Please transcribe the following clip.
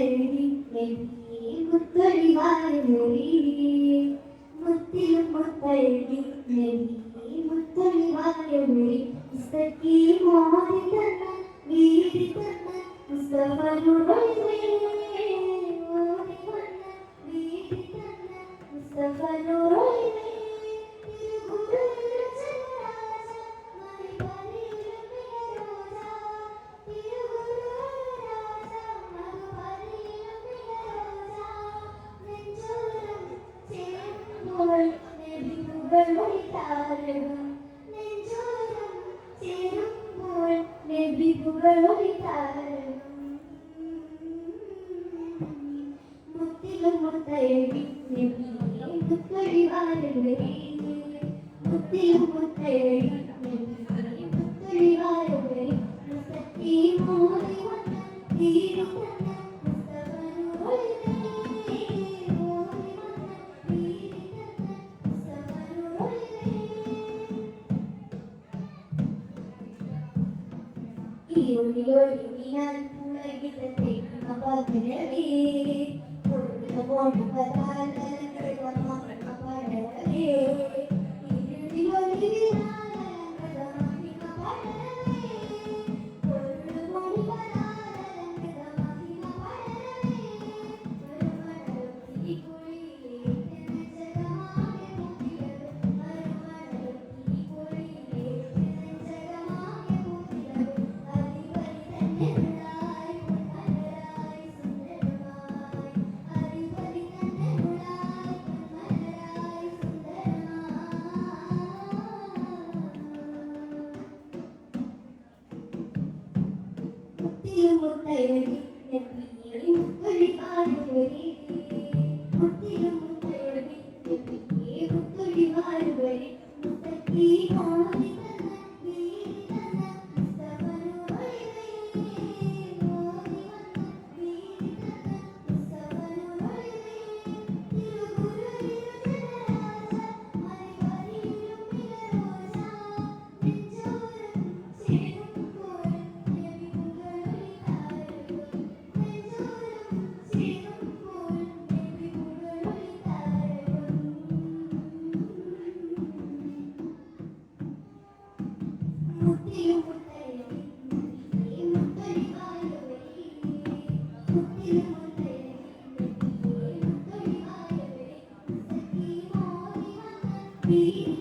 മുത്തഴകി മുത്തൊഴിവായ മൊഴി മുത്തിലും മുത്തഴകി മുത്തൊഴിവായ മൊഴി മുസ്തഖി മോദി തന്ന വീതി തന്ന മുസ്തഫയുടെ ഓടി വന്ന വീതി തന്ന മുസ്തഫയുടെ മുത്തിലും മുത്തഴകി മുത്തൊഴിവായ മൊഴി മുത്തിലും മുത്തഴകി മുത്തൊഴിവായ മൊഴി മുസ്തഖി മോദി വന്ന വീതി തന്ന ഞാൻ പുളകിതത്തെ അപകടവേ മുത്തഴകി മുത്തൊഴിവായ മൊഴി മുത്തിലും മുത്തഴകി മുത്തൊഴിവായ മൊഴി മുസ്തഖി മോദി തന്ന വീതി തന്ന മുസ്തഫയുടെ ഓടി വന്ന വീതി തന്ന മുസ്തഫയുടെ തിരുഗുരുവിനു ജനരാജ മറിവരിയിലും മികരോജ നെഞ്ചോരം ചേരുമ്പോൾ നബി മുത്തിലും മുത്തഴകി മുത്തൊഴിവായ മൊഴി മുത്തിലും മുത്തഴകി മുത്തൊഴിവായ മൊഴി മുസ്തഖി മോദി വന്ന വീതി